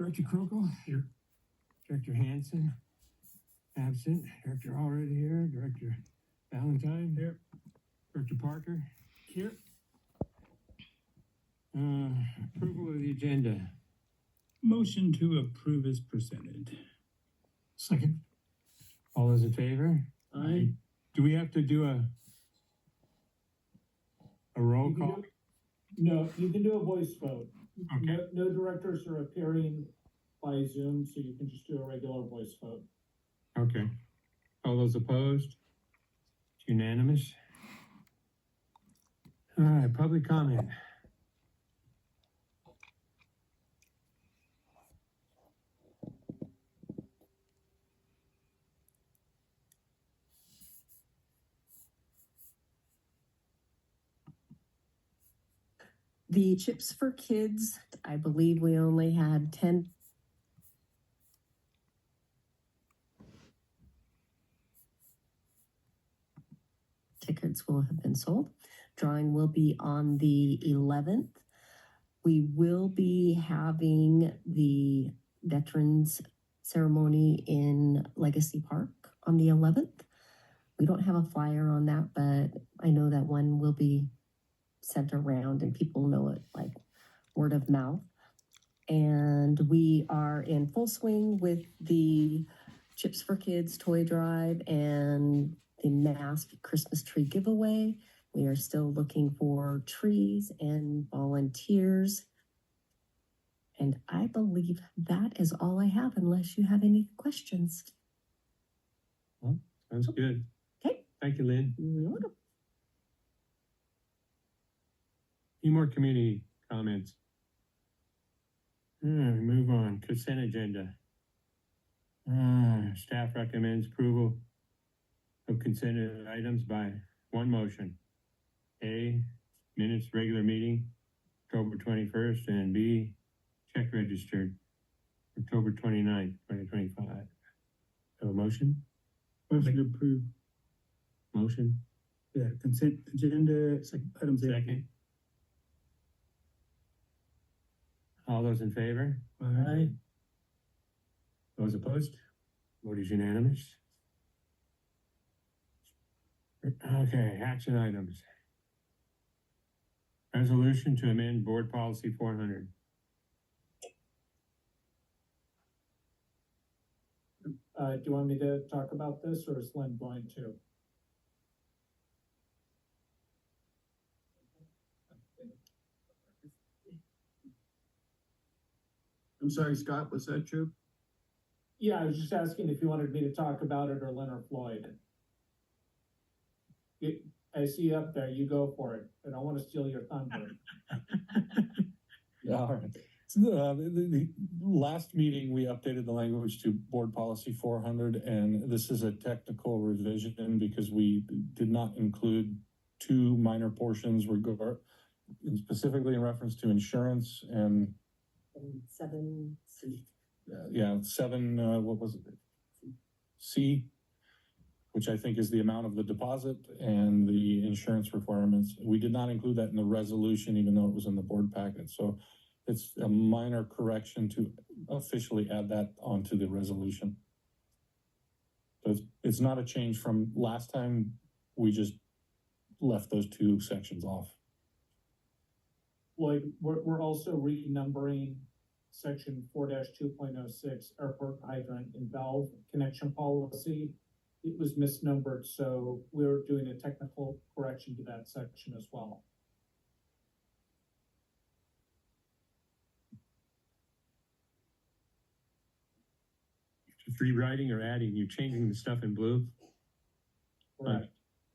Director Krokel? Here. Director Hanson? Absent. Director already here. Director Valentine? Here. Director Parker? Here. Approval of the agenda. Motion to approve is presented. Second. All those in favor? Aye. Do we have to do a roll call? No, you can do a voice vote. Okay. No directors are appearing by Zoom, so you can just do a regular voice vote. Okay. All those opposed? It's unanimous. All right, public comment. The Chips for Kids, I believe we only had 10. Tickets will have been sold. Drawing will be on the 11th. We will be having the Veterans Ceremony in Legacy Park on the 11th. We don't have a flyer on that, but I know that one will be sent around and people know it like word of mouth. And we are in full swing with the Chips for Kids toy drive and the masked Christmas tree giveaway. We are still looking for trees and volunteers. And I believe that is all I have unless you have any questions. Well, sounds good. Okay. Thank you, Lynn. You're welcome. Any more community comments? Move on. Consent agenda. Staff recommends approval of consent items by one motion. A, minutes regular meeting, October 21st, and B, check registered, October 29th, 2025. Have a motion? Motion to approve. Motion? Yeah, consent agenda, item Second. All those in favor? Aye. Those opposed? Vote is unanimous. Okay, action items. Resolution to amend board policy 400. Do you want me to talk about this, or is Lynn going to? I'm sorry, Scott, was that you? Yeah, I was just asking if you wanted me to talk about it, or Lynn or Floyd. I see you up there, you go for it. I don't want to steal your thunder. Yeah, all right. So, the last meeting, we updated the language to board policy 400, and this is a technical revision because we did not include two minor portions specifically in reference to insurance and 7C. what was it? C, which I think is the amount of the deposit and the insurance requirements. We did not include that in the resolution, even though it was in the board packet. So it's a minor correction to officially add that onto the resolution. So it's not a change from last time. We just left those two sections off. Floyd, we're also renumbering section 4-2.06 airport hydrant and valve connection policy. It was misnumbered, so we're doing a technical correction to that section as well. Just rewriting or adding, you're changing the stuff in blue? Correct.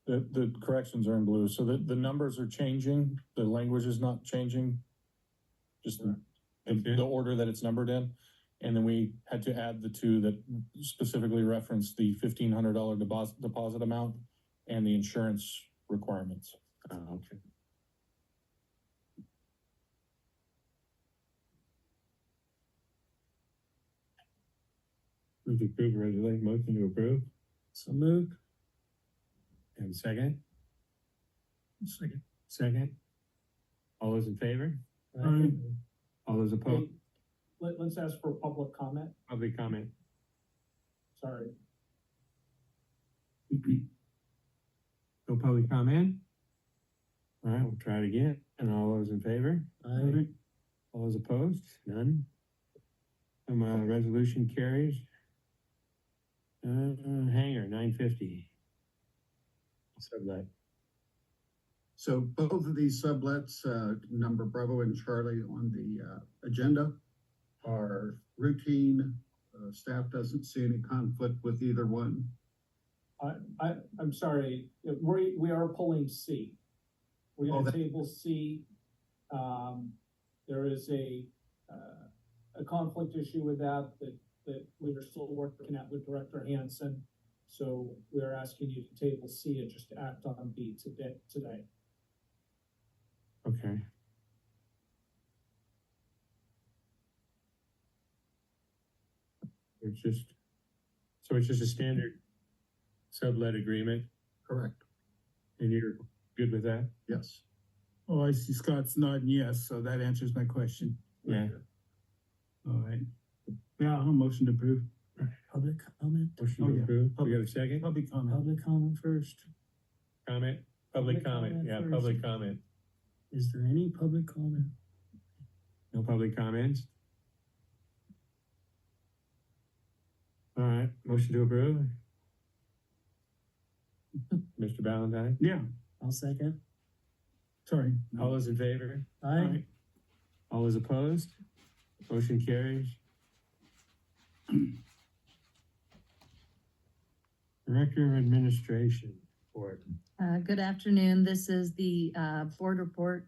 The corrections are in blue. So the numbers are changing. The language is not changing. Just the order that it's numbered in. And then we had to add the two that specifically reference the $1,500 deposit amount and the insurance requirements. Okay. Move to approve resolution, motion to approve. So moved. And second? Second. Second. All those in favor? Aye. All those opposed? let's ask for public comment. Public comment. Sorry. No public comment? All right, we'll try it again. And all those in favor? Aye. All those opposed? None? Resolution carries. Hangar, 950. Sublet. So both of these sublets, number Bravo and Charlie on the, agenda are routine. Staff doesn't see any conflict with either one. I'm sorry, we are pulling C. We're Oh, gonna that- table C. There is a conflict issue with that we are still working out with Director Hansen. So we are asking you to table C and just act on B today. Okay. It's just a standard sublet agreement, Correct. and you're good with that? Yes. Oh, I see Scott's nodding yes, so that answers my question. Yeah. All right. Yeah, I'll motion to approve. Public comment? Motion Oh, to yeah. approve. We got a second? Public comment. Public comment first. Comment? Public Public comment, comment yeah, first. public comment. Is there any public comment? No public comments? All right, motion to approve. Mr. Valentine, Yeah, I'll second. sorry. all those in favor? Aye. All those opposed? Motion carries. Director of Administration report. Good afternoon. This is the board report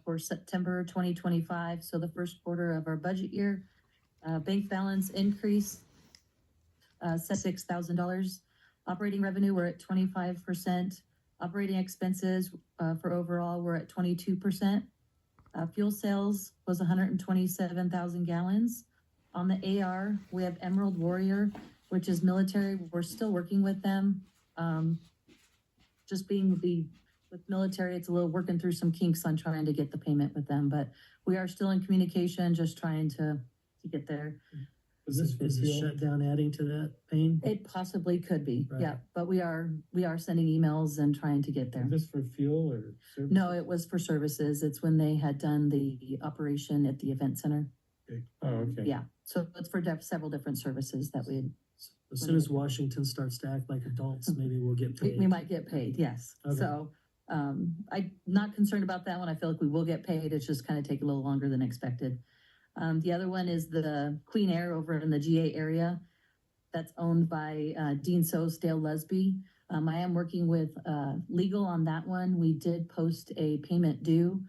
for September 2025. So the first quarter of our budget year. Bank balance increase $6,000. Operating revenue, we're at 25%. Operating expenses for overall, we're at 22%. Fuel sales was 127,000 gallons. On the AR, we have Emerald Warrior, which is military. We're still working with them. Just being with military, it's a little working through some kinks on trying to get the payment with them, but we are still in communication, just trying to get there. Is this shutdown adding to that pain? It possibly could be, Right. yeah, but we are sending emails and trying to get there. Is this for fuel or service? No, it was for services. It's when they had done the operation at the event center. Oh, okay. Yeah, so it's for several different services that As soon as Washington starts to act like adults, maybe we'll get we paid. might get paid, yes. Okay. So, I'm not concerned about that one. I feel like we will get paid. It's just kind of take a little longer than expected. The other one is the Queen Air over in the GA area. That's owned by, Dean So's, Dale Lesby. I am working with, legal on that one. We did post a payment due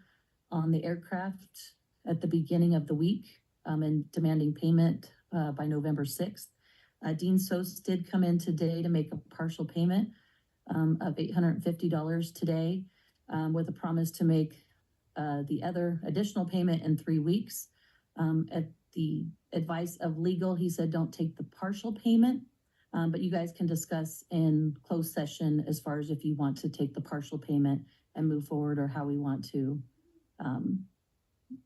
on the aircraft at the beginning of the week, and demanding payment, by November 6th. Dean Sos did come in today to make a partial payment of $850 today, with a promise to make the other additional payment in 3 weeks. At the advice of legal, he said, don't take the partial payment, but you guys can discuss in closed session as far as if you want to take the partial payment and move forward, or how we want to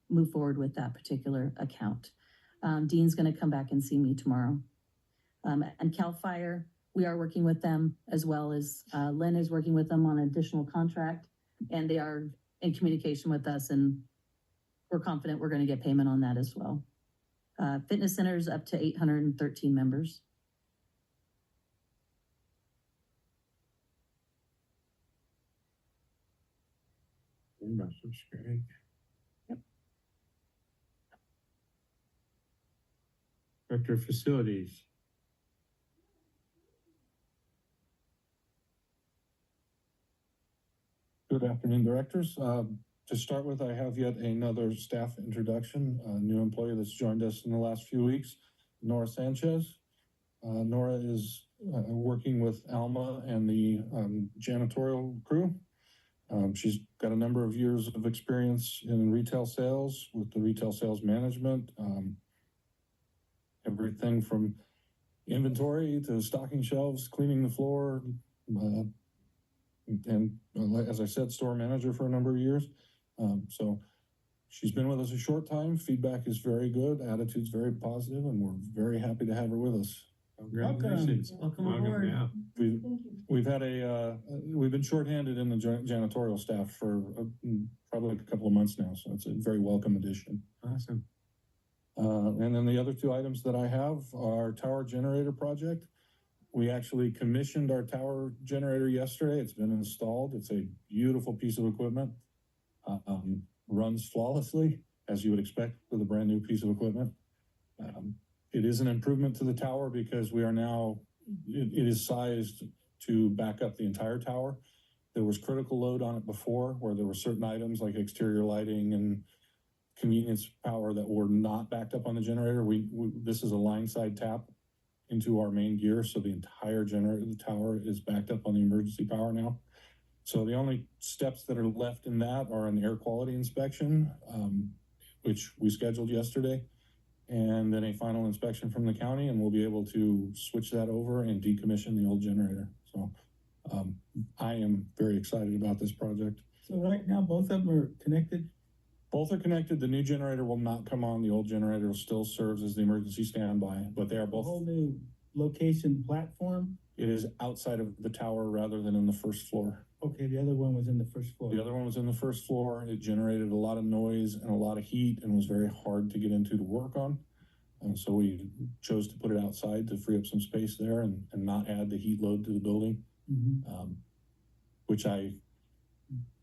move forward with that particular account. Dean's going to come back and see me tomorrow. And CAL FIRE, we are working with them, as well as Lynn is working with them on an additional contract, and they are in communication with us, and we're confident we're going to get payment on that as well. Fitness centers up to 813 members. Great. Yep. Director of Facilities. Good afternoon, directors. To start with, I have yet another staff introduction, a new employee that's joined us in the last few weeks, Nora Sanchez. Nora is working with Alma and the janitorial crew. She's got a number of years of experience in retail sales with the retail sales management. Everything from inventory to stocking shelves, cleaning the floor, and as I said, store manager for a number of years. So she's been with us a short time. Feedback is very good. Attitude's very positive, and we're very happy to have her with us. Congratulations. Welcome aboard. Yeah. We've had we've been shorthanded in the janitorial staff for probably a couple of months now, so it's a very welcome addition. Awesome. And then the other two items that I have are tower generator project. We actually commissioned our tower generator yesterday. It's been installed. It's a beautiful piece of equipment. Runs flawlessly, as you would expect with a brand new piece of equipment. It is an improvement to the tower because we are now, it is sized to back up the entire tower. There was critical load on it before where there were certain items like exterior lighting and convenience power that were not backed up on the generator. This is a line side tap into our main gear, so the entire generator, the tower is backed up on the emergency power now. So the only steps that are left in that are an air quality inspection, which we scheduled yesterday, and then a final inspection from the county, and we'll be able to switch that over and decommission the old generator. So I am very excited about this project. So right now, both of them are connected? Both are connected. The new generator will not come on. The old generator still serves as the emergency standby, but they are A both. whole new location platform? It is outside of the tower rather than in the first floor. Okay, the other one was in the first floor. The other one was in the first floor. It generated a lot of noise and a lot of heat and was very hard to get into to work on. And so we chose to put it outside to free up some space there and not add the heat load to the building. Mm-hmm. Which I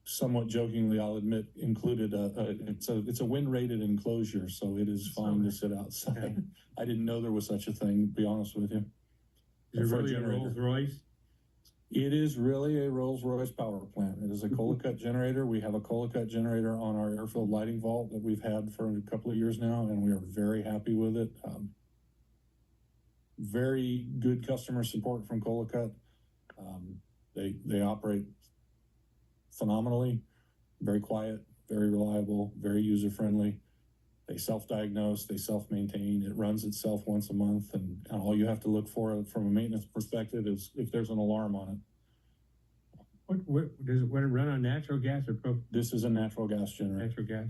somewhat jokingly, I'll admit, included it's a wind rated enclosure, so it is fine to sit outside. I didn't know there was such a thing, to be honest with you. Is it For a really a generator. Rolls Royce? It is really a Rolls-Royce power plant. It is a Colacut generator. We have a Colacut generator on our air-filled lighting vault that we've had for a couple of years now, and we are very happy with it. Very good customer support from Colacut. They operate phenomenally, very quiet, very reliable, very user-friendly. They self-diagnose, they self-maintain. It runs itself once a month, and all you have to look for from a maintenance perspective is if there's an alarm on it. What does it run on natural gas or This is a natural gas generator. natural gas?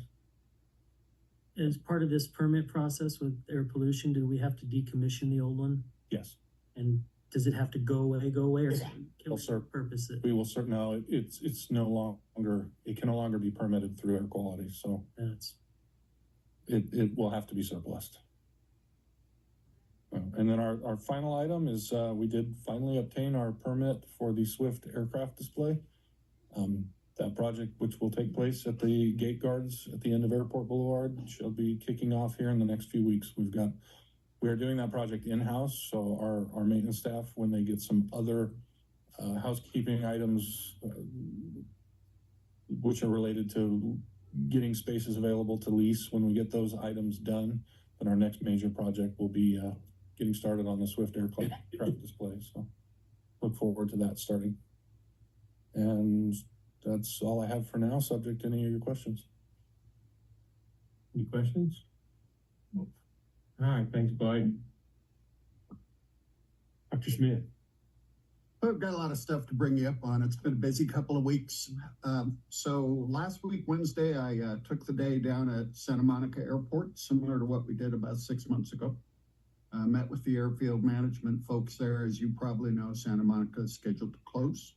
As part of this permit process with air pollution, do we have to decommission the old one? Yes, And does it have to go away, or can Well, we sir, purpose it? we will no, it's no longer, it can no longer be permitted through air quality, so That's, it will have to be surplused. And then our final item is, we did finally obtain our permit for the Swift aircraft display. That project, which will take place at the gate guards at the end of Airport Boulevard, shall be kicking off here in the next few weeks. We are doing that project in-house, so our maintenance staff, when they get some other housekeeping items, which are related to getting spaces available to lease, when we get those items done, then our next major project will be getting started on the Swift aircraft display. So look forward to that starting. And that's all I have for now, subject to any of your questions. Any questions? All right, thanks, Boyd. Dr. Smith. I've got a lot of stuff to bring you up on. It's been a busy couple of weeks. So last week, Wednesday, I took the day down at Santa Monica Airport, similar to what we did about 6 months ago. Met with the airfield management folks there. As you probably know, Santa Monica is scheduled to close.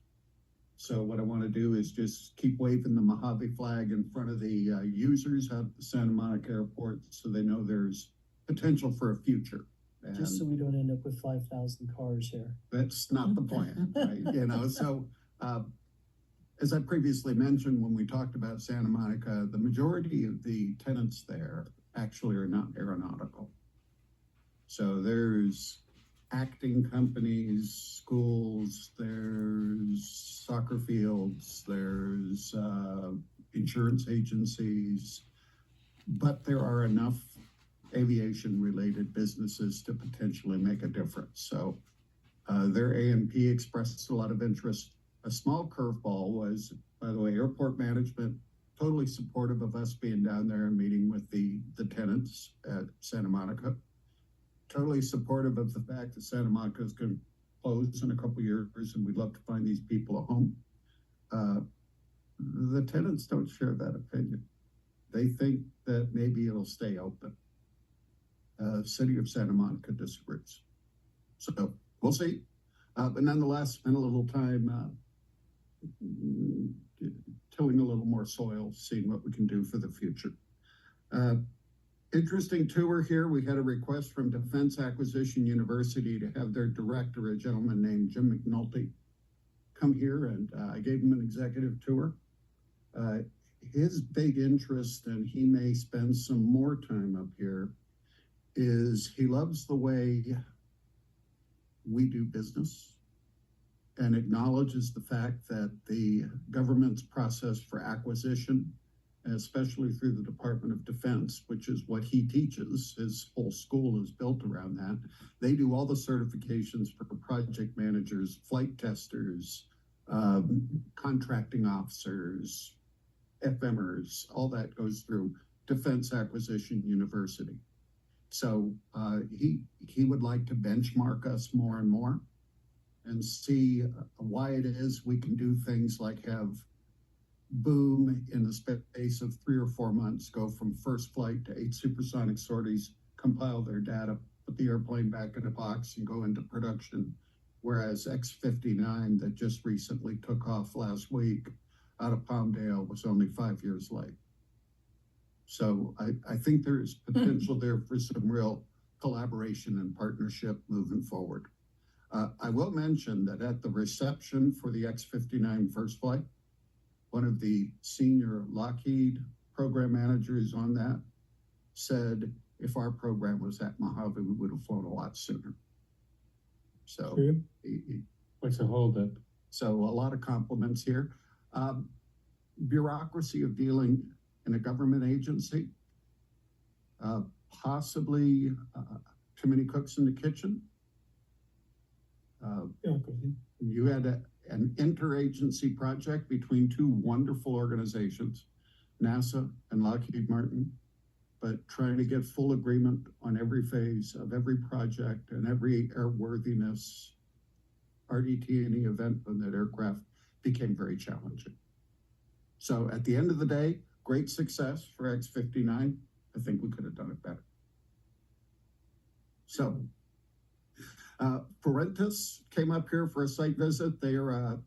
So what I want to do is just keep waving the Mojave flag in front of the users at the Santa Monica Airport so they know there's potential for a future. And just so we don't end up with 5,000 cars here. that's not the plan, right? So as I previously mentioned, when we talked about Santa Monica, the majority of the tenants there actually are not aeronautical. So there's acting companies, schools, there's soccer fields, there's insurance agencies, but there are enough aviation-related businesses to potentially make a difference. So their A&P expressed a lot of interest. A small curveball was, by the way, airport management totally supportive of us being down there and meeting with the tenants at Santa Monica. Totally supportive of the fact that Santa Monica is going to close in a couple of years, and we'd love to find these people a home. The tenants don't share that opinion. they think that maybe it'll stay open. City of Santa Monica disagrees. So we'll see. But nonetheless, spend a little time tilling a little more soil, seeing what we can do for the future. Interesting tour here. We had a request from Defense Acquisition University to have their director, a gentleman named Jim McNulty, come here, and I gave him an executive tour. His big interest, and he may spend some more time up here, is he loves the way we do business and acknowledges the fact that the government's process for acquisition, especially through the Department of Defense, which is what he teaches, his whole school is built around that. They do all the certifications for project managers, flight testers, contracting officers, FMers, all that goes through Defense Acquisition University. So he would like to benchmark us more and more and see why it is we can do things like have boom in the space of 3 or 4 months, go from first flight to 8 supersonic sorties, compile their data, put the airplane back in a box and go into production. Whereas X-59 that just recently took off last week out of Palmdale was only 5 years late. So I think there's potential there for some real collaboration and partnership moving forward. I will mention that at the reception for the X-59 first flight, one of the senior Lockheed program managers on that said, if our program was at Mojave, we would have flown a lot sooner. So, What's the holdup? So a lot of compliments here. Bureaucracy of dealing in a government agency, possibly too many cooks in the kitchen. You had an interagency project between two wonderful organizations, NASA and Lockheed Martin, but trying to get full agreement on every phase of every project and every airworthiness RDT&E event on that aircraft became very challenging. So at the end of the day, great success for X-59. I think we could have done it better. So Parentis came up here for a site visit. They are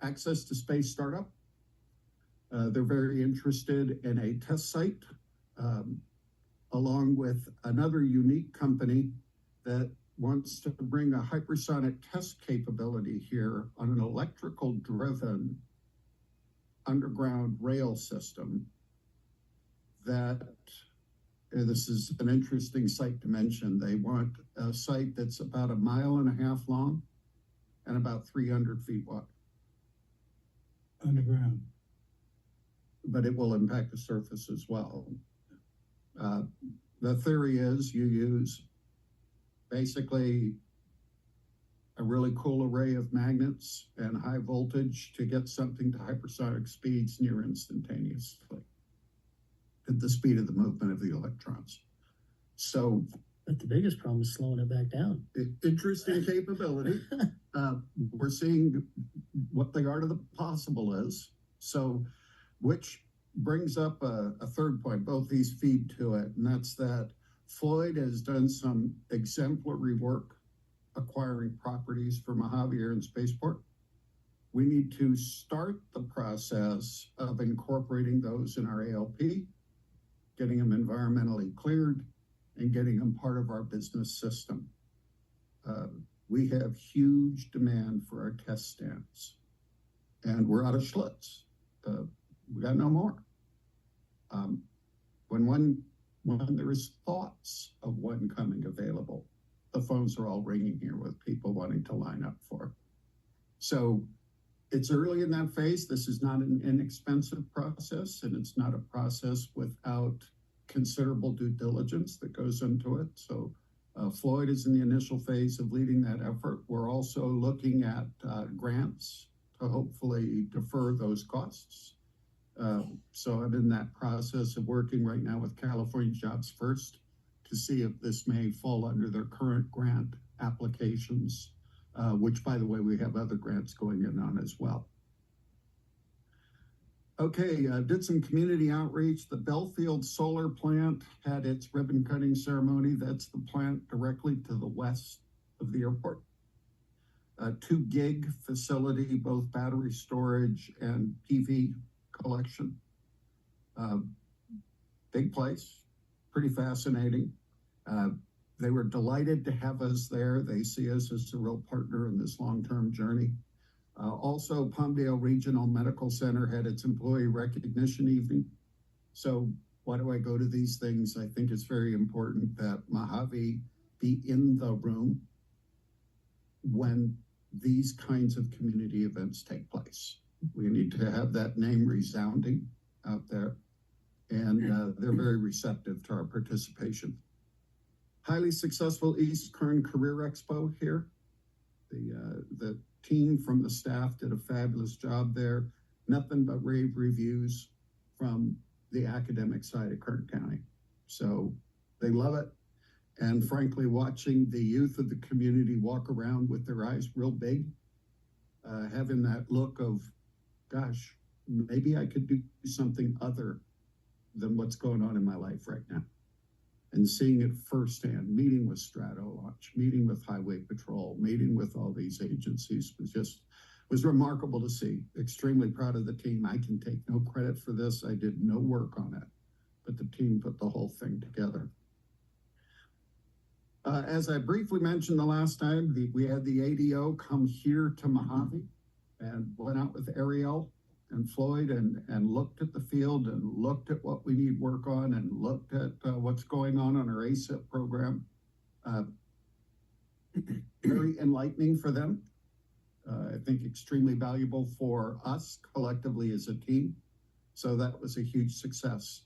access to space startup. They're very interested in a test site, along with another unique company that wants to bring a hypersonic test capability here on an electrical driven underground rail system that this is an interesting site to mention. They want a site that's about 1.5 miles long and about 300 feet wide. Underground. But it will impact the surface as well. The theory is you use basically a really cool array of magnets and high voltage to get something to hypersonic speeds near instantaneously at the speed of the movement of the electrons. So, But the biggest problem is slowing it back down. interesting capability. We're seeing what the art of the possible is. So, which brings up a third point, both these feed to it, and that's that Floyd has done some exemplary work acquiring properties for Mojave Air and Spaceport. We need to start the process of incorporating those in our ALP, getting them environmentally cleared, and getting them part of our business system. We have huge demand for our test stands, and we're out of Schlitz. We got no more. When there is thoughts of one coming available, the phones are all ringing here with people wanting to line up for it. So it's early in that phase. This is not an inexpensive process, and it's not a process without considerable due diligence that goes into it. So Floyd is in the initial phase of leading that effort. We're also looking at grants to hopefully defer those costs. So I'm in that process of working right now with California Jobs First to see if this may fall under their current grant applications, which, by the way, we have other grants going in on as well. Okay, did some community outreach. The Belfield Solar Plant had its ribbon cutting ceremony. That's the plant directly to the west of the airport. 2 gig facility, both battery storage and PV collection. Big place, pretty fascinating. They were delighted to have us there. They see us as a real partner in this long-term journey. Also, Palmdale Regional Medical Center had its employee recognition evening. So why do I go to these things? I think it's very important that Mojave be in the room when these kinds of community events take place. We need to have that name resounding out there, and they're very receptive to our participation. Highly successful East Kern Career Expo here. The team from the staff did a fabulous job there. Nothing but rave reviews from the academic side of Kern County. So they love it. And frankly, watching the youth of the community walk around with their eyes real big, having that look of, gosh, maybe I could do something other than what's going on in my life right now. And seeing it firsthand, meeting with Strato Launch, meeting with Highway Patrol, meeting with all these agencies was remarkable to see. Extremely proud of the team. I can take no credit for this. I did no work on it, but the team put the whole thing together. As I briefly mentioned the last time, we had the ADO come here to Mojave and went out with Ariel and Floyd and looked at the field and looked at what we need work on and looked at what's going on our ASIP program. Very enlightening for them. I think extremely valuable for us collectively as a team. So that was a huge success.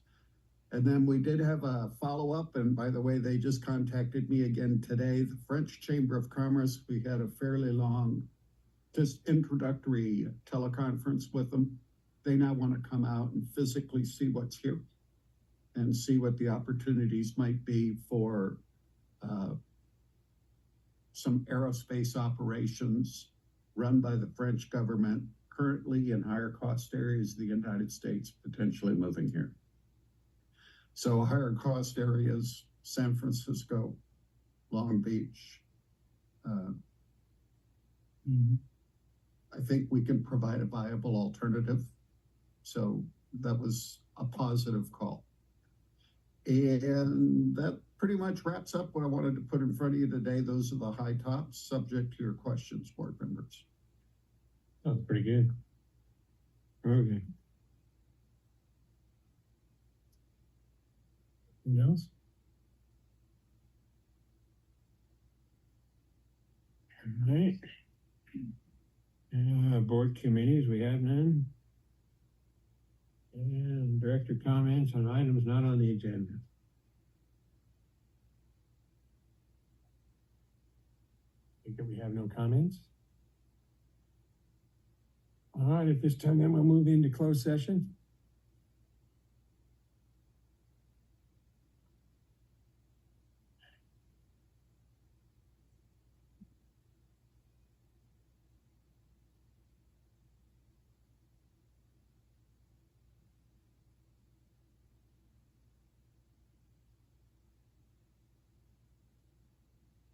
And then we did have a follow-up, and by the way, they just contacted me again today. The French Chamber of Commerce, we had a fairly long, just introductory teleconference with them. They now want to come out and physically see what's here and see what the opportunities might be for some aerospace operations run by the French government, currently in higher cost areas of the United States, potentially moving here. So higher cost areas, San Francisco, Long Beach. I think we can provide a viable alternative. So that was a positive call. And that pretty much wraps up what I wanted to put in front of you today. Those are the high tops, subject to your questions, board members. That's pretty good. Okay. Anything else? All right. Board committees, we have none. And director comments on items not on the agenda. I think that we have no comments. All right, at this time, then we'll move into closed session.